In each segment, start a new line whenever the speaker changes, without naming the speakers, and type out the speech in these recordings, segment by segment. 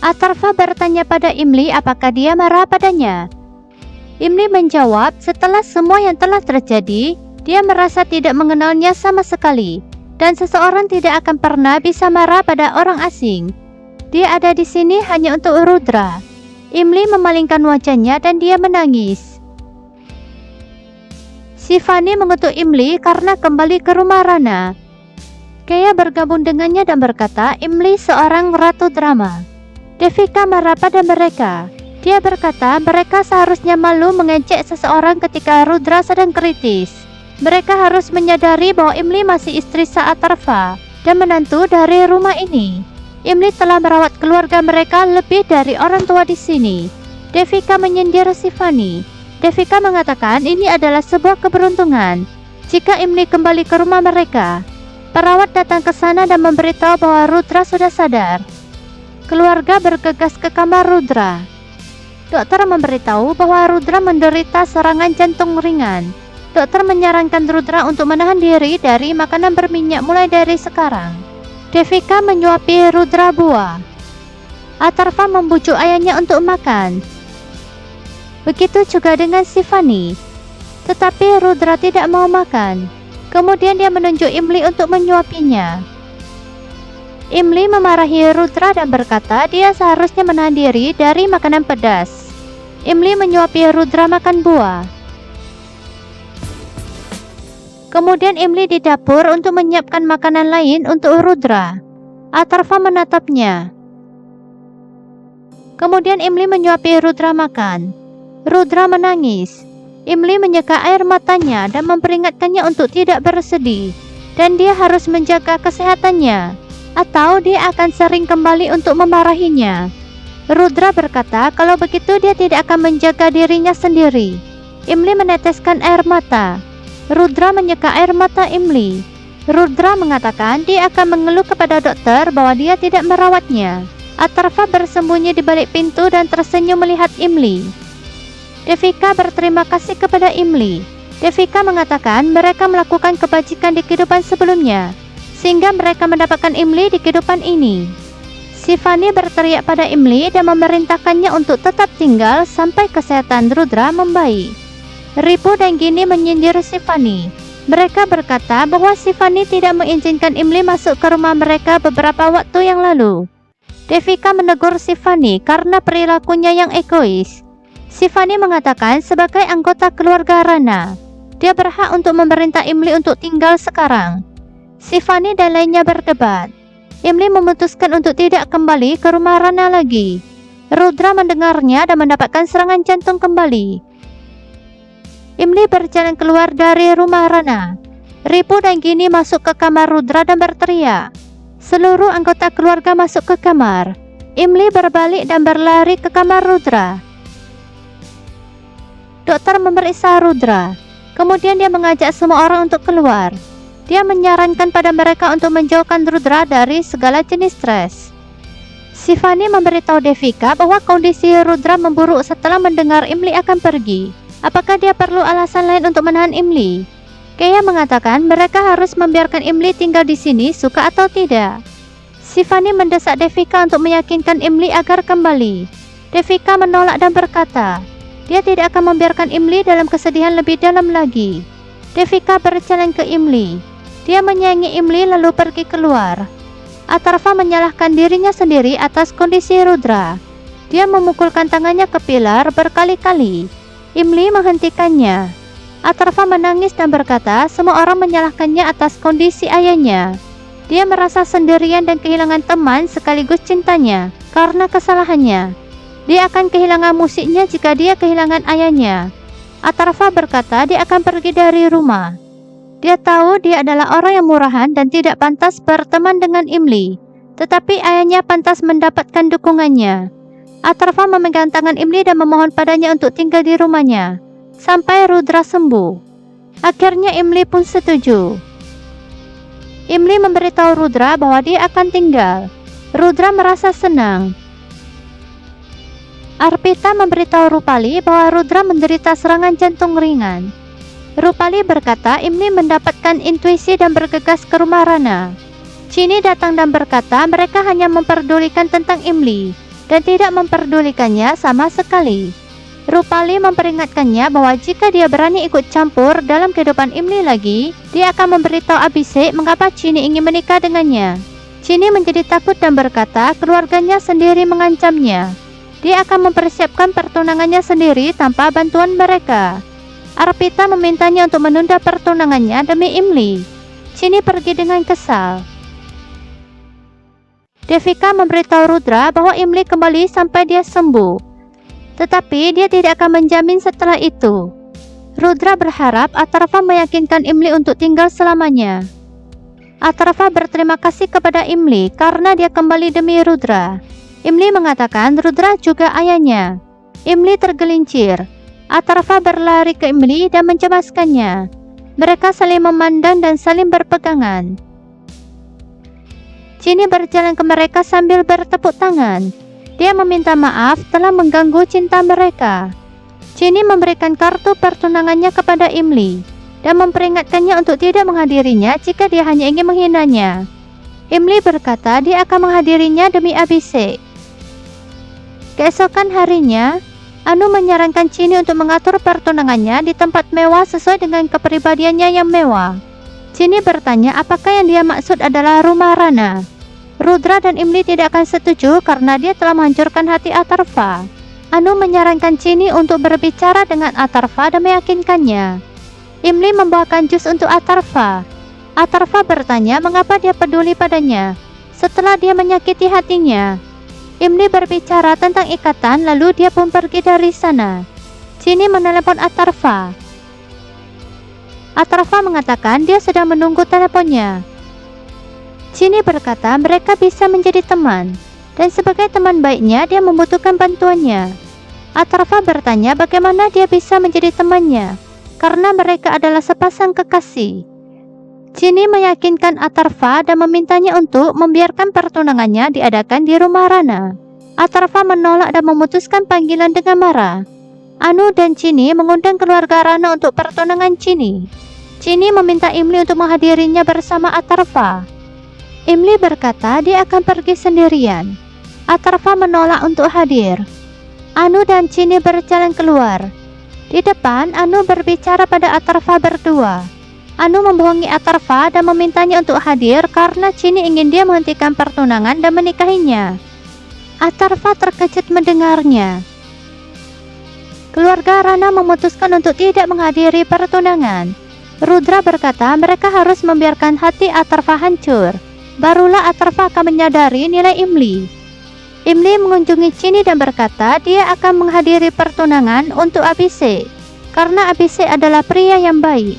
Atarva bertanya pada Imli apakah dia marah padanya. Imli menjawab, setelah semua yang telah terjadi, dia merasa tidak mengenalnya sama sekali, dan seseorang tidak akan pernah bisa marah pada orang asing. Dia ada di sini hanya untuk Rudra. Imli memalingkan wajahnya dan dia menangis. Shivani mengutuk Imli karena kembali ke rumah Rana. Kea bergabung dengannya dan berkata, Imli seorang ratu drama. Devika marah pada mereka. Dia berkata mereka seharusnya malu mengejek seseorang ketika Rudra sedang kritis. Mereka harus menyadari bahwa Imli masih istri Atarva dan menantu dari rumah ini. Imli telah merawat keluarga mereka lebih dari orang tua di sini. Devika menyindir Shivani. Devika mengatakan ini adalah sebuah keberuntungan. Jika Imli kembali ke rumah mereka, perawat datang ke sana dan memberitahu bahwa Rudra sudah sadar. Keluarga bergegas ke kamar Rudra. Dokter memberitahu bahwa Rudra menderita serangan jantung ringan. Dokter menyarankan Rudra untuk menahan diri dari makanan berminyak mulai dari sekarang. Devika menyuapi Rudra buah. Atarva membujuk ayahnya untuk makan. Begitu juga dengan Shivani. Tetapi Rudra tidak mau makan. Kemudian dia menunjuk Imli untuk menyuapinya. Imli memarahi Rudra dan berkata dia seharusnya menahan diri dari makanan pedas. Imli menyuapi Rudra makan buah. Kemudian Imli di dapur untuk menyiapkan makanan lain untuk Rudra. Atarva menatapnya. Kemudian Imli menyuapi Rudra makan. Rudra menangis. Imli menyeka air matanya dan memperingatkannya untuk tidak bersedih. Dan dia harus menjaga kesehatannya, atau dia akan sering kembali untuk memarahinya. Rudra berkata kalau begitu dia tidak akan menjaga dirinya sendiri. Imli meneteskan air mata. Rudra menyeka air mata Imli. Rudra mengatakan dia akan mengeluh kepada dokter bahwa dia tidak merawatnya. Atarva bersembunyi di balik pintu dan tersenyum melihat Imli. Devika berterima kasih kepada Imli. Devika mengatakan mereka melakukan kebajikan di kehidupan sebelumnya, sehingga mereka mendapatkan Imli di kehidupan ini. Shivani berteriak pada Imli dan memerintahkannya untuk tetap tinggal sampai kesehatan Rudra membaik. Ripu dan Gini menyindir Shivani. Mereka berkata bahwa Shivani tidak mengizinkan Imli masuk ke rumah mereka beberapa waktu yang lalu. Devika menegur Shivani karena perilakunya yang egois. Shivani mengatakan sebagai anggota keluarga Rana, dia berhak untuk memerintah Imli untuk tinggal sekarang. Shivani dan lainnya berdebat. Imli memutuskan untuk tidak kembali ke rumah Rana lagi. Rudra mendengarnya dan mendapatkan serangan jantung kembali. Imli berjalan keluar dari rumah Rana. Ripu dan Gini masuk ke kamar Rudra dan berteriak. Seluruh anggota keluarga masuk ke kamar. Imli berbalik dan berlari ke kamar Rudra. Dokter memeriksa Rudra. Kemudian dia mengajak semua orang untuk keluar. Dia menyarankan pada mereka untuk menjauhkan Rudra dari segala jenis stres. Shivani memberitahu Devika bahwa kondisi Rudra memburuk setelah mendengar Imli akan pergi. Apakah dia perlu alasan lain untuk menahan Imli? Kea mengatakan mereka harus membiarkan Imli tinggal di sini suka atau tidak. Shivani mendesak Devika untuk meyakinkan Imli agar kembali. Devika menolak dan berkata, dia tidak akan membiarkan Imli dalam kesedihan lebih dalam lagi. Devika berjalan ke Imli. Dia menyayangi Imli lalu pergi keluar. Atarva menyalahkan dirinya sendiri atas kondisi Rudra. Dia memukulkan tangannya ke pilar berkali-kali. Imli menghentikannya. Atarva menangis dan berkata semua orang menyalahkannya atas kondisi ayahnya. Dia merasa sendirian dan kehilangan teman sekaligus cintanya karena kesalahannya. Dia akan kehilangan musiknya jika dia kehilangan ayahnya. Atarva berkata dia akan pergi dari rumah. Dia tahu dia adalah orang yang murahan dan tidak pantas berteman dengan Imli, tetapi ayahnya pantas mendapatkan dukungannya. Atarva memegang tangan Imli dan memohon padanya untuk tinggal di rumahnya sampai Rudra sembuh. Akhirnya Imli pun setuju. Imli memberitahu Rudra bahwa dia akan tinggal. Rudra merasa senang. Arpita memberitahu Rupali bahwa Rudra menderita serangan jantung ringan. Rupali berkata Imli mendapatkan intuisi dan bergegas ke rumah Rana. Chini datang dan berkata mereka hanya memperdulikan tentang Imli. dan tidak memperdulikannya sama sekali. Rupali memperingatkannya bahwa jika dia berani ikut campur dalam kehidupan Imli lagi, dia akan memberitahu Abhishek mengapa Chini ingin menikah dengannya. Chini menjadi takut dan berkata keluarganya sendiri mengancamnya. Dia akan mempersiapkan pertunangannya sendiri tanpa bantuan mereka. Arpita memintanya untuk menunda pertunangannya demi Imli. Chini pergi dengan kesal. Devika memberitahu Rudra bahwa Imli kembali sampai dia sembuh. Tetapi dia tidak akan menjamin setelah itu. Rudra berharap Atharva meyakinkan Imli untuk tinggal selamanya. Atharva berterima kasih kepada Imli karena dia kembali demi Rudra. Imli mengatakan Rudra juga ayahnya. Imli tergelincir. Atharva berlari ke Imli dan mencemaskannya. Mereka saling memandang dan saling berpegangan. Chini berjalan ke mereka sambil bertepuk tangan. Dia meminta maaf telah mengganggu cinta mereka. Chini memberikan kartu pertunangannya kepada Imli dan memperingatkannya untuk tidak menghadirinya jika dia hanya ingin menghinanya. Imli berkata dia akan menghadirinya demi Abhishek. Keesokan harinya, Anu menyarankan Chini untuk mengatur pertunangannya di tempat mewah sesuai dengan kepribadiannya yang mewah. Chini bertanya apakah yang dia maksud adalah rumah Rana. Rudra dan Imli tidak akan setuju karena dia telah menghancurkan hati Atharva. Anu menyarankan Chini untuk berbicara dengan Atharva dan meyakinkannya. Imli membawakan jus untuk Atharva. Atharva bertanya mengapa dia peduli padanya setelah dia menyakiti hatinya. Imli berbicara tentang ikatan lalu dia pun pergi dari sana. Chini menelepon Atharva. Atharva mengatakan dia sedang menunggu teleponnya. Chini berkata mereka bisa menjadi teman, dan sebagai teman baiknya dia membutuhkan bantuannya. Atharva bertanya bagaimana dia bisa menjadi temannya, karena mereka adalah sepasang kekasih. Chini meyakinkan Atharva dan memintanya untuk membiarkan pertunangannya diadakan di rumah Rana. Atharva menolak dan memutuskan panggilan dengan marah. Anu dan Chini mengundang keluarga Rana untuk pertunangan Chini. Chini meminta Imli untuk menghadirinya bersama Atharva. Imli berkata dia akan pergi sendirian. Atharva menolak untuk hadir. Anu dan Chini berjalan keluar. Di depan, Anu berbicara pada Atharva berdua. Anu membohongi Atharva dan memintanya untuk hadir karena Chini ingin dia menghentikan pertunangan dan menikahinya. Atharva terkejut mendengarnya. Keluarga Rana memutuskan untuk tidak menghadiri pertunangan. Rudra berkata mereka harus membiarkan hati Atharva hancur. Barulah Atharva akan menyadari nilai Imli. Imli mengunjungi Chini dan berkata dia akan menghadiri pertunangan untuk Abhishek karena Abhishek adalah pria yang baik.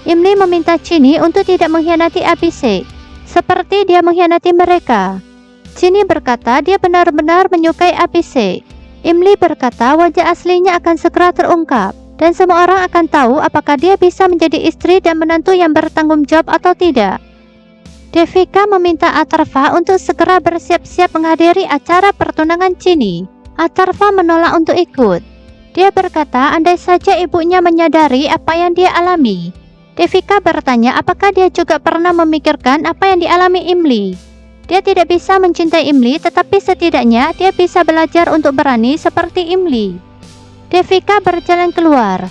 Imli meminta Chini untuk tidak mengkhianati Abhishek seperti dia mengkhianati mereka. Chini berkata dia benar-benar menyukai Abhishek. Imli berkata wajah aslinya akan segera terungkap dan semua orang akan tahu apakah dia bisa menjadi istri dan menantu yang bertanggung jawab atau tidak. Devika meminta Atharva untuk segera bersiap-siap menghadiri acara pertunangan Chini. Atharva menolak untuk ikut. Dia berkata andai saja ibunya menyadari apa yang dia alami. Devika bertanya apakah dia juga pernah memikirkan apa yang dialami Imli. Dia tidak bisa mencintai Imli, tetapi setidaknya dia bisa belajar untuk berani seperti Imli. Devika berjalan keluar.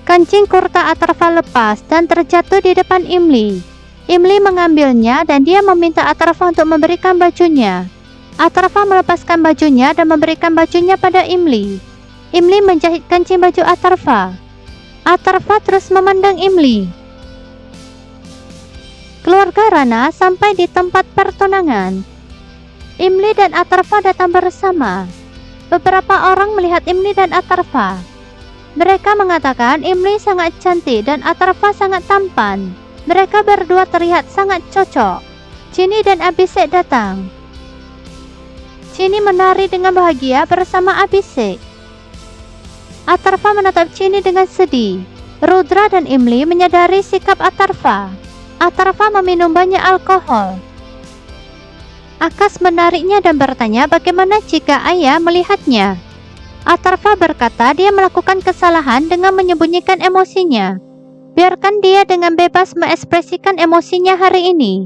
Kancing kurta Atharva lepas dan terjatuh di depan Imli. Imli mengambilnya dan dia meminta Atharva untuk memberikan bajunya. Atharva melepaskan bajunya dan memberikan bajunya pada Imli. Imli menjahit kancing baju Atharva. Atharva terus memandang Imli. Keluarga Rana sampai di tempat pertunangan. Imli dan Atharva datang bersama. Beberapa orang melihat Imli dan Atharva. Mereka mengatakan Imli sangat cantik dan Atharva sangat tampan. Mereka berdua terlihat sangat cocok. Chini dan Abhishek datang. Chini menari dengan bahagia bersama Abhishek. Atharva menatap Chini dengan sedih. Rudra dan Imli menyadari sikap Atharva. Atharva meminum banyak alkohol. Akas menariknya dan bertanya bagaimana jika ayah melihatnya. Atharva berkata dia melakukan kesalahan dengan menyembunyikan emosinya. Biarkan dia dengan bebas mengekspresikan emosinya hari ini.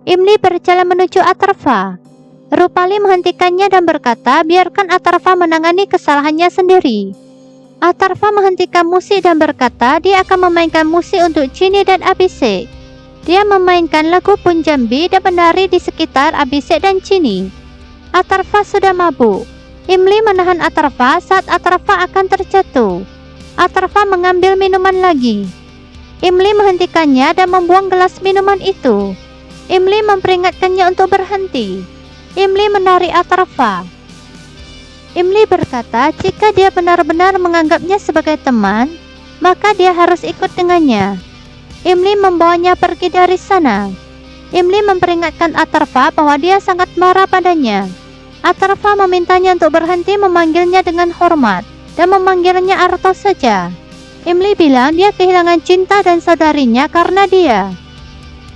Imli berjalan menuju Atharva. Rupali menghentikannya dan berkata, biarkan Atarva menangani kesalahannya sendiri. Atarva menghentikan musik dan berkata dia akan memainkan musik untuk Chini dan Abhishek. Dia memainkan lagu Punjabi dan menari di sekitar Abhishek dan Chini. Atarva sudah mabuk. Imli menahan Atarva saat Atarva akan terjatuh. Atarva mengambil minuman lagi. Imli menghentikannya dan membuang gelas minuman itu. Imli memperingatkannya untuk berhenti. Imli menarik Atarva. Imli berkata jika dia benar-benar menganggapnya sebagai teman, maka dia harus ikut dengannya. Imli membawanya pergi dari sana. Imli memperingatkan Atarva bahwa dia sangat marah padanya. Atarva memintanya untuk berhenti memanggilnya dengan hormat dan memanggilnya Arto saja. Imli bilang dia kehilangan cinta dan saudarinya karena dia.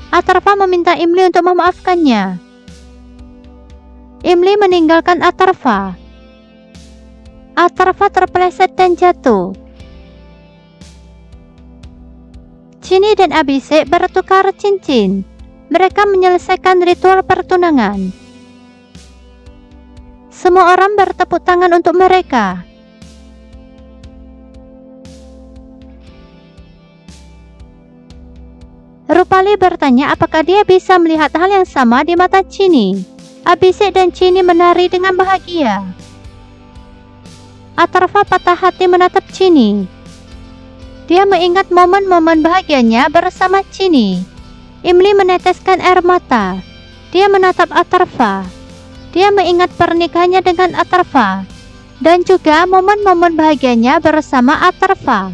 Atarva meminta Imli untuk memaafkannya. Imli meninggalkan Atarva. Atarva terpeleset dan jatuh. Chini dan Abhishek bertukar cincin. Mereka menyelesaikan ritual pertunangan. Semua orang bertepuk tangan untuk mereka. Rupali bertanya apakah dia bisa melihat hal yang sama di mata Chini. Abhishek dan Chini menari dengan bahagia. Atarva patah hati menatap Chini. Dia mengingat momen-momen bahagianya bersama Chini. Imli meneteskan air mata. Dia menatap Atarva. Dia mengingat pernikahannya dengan Atarva dan juga momen-momen bahagianya bersama Atarva.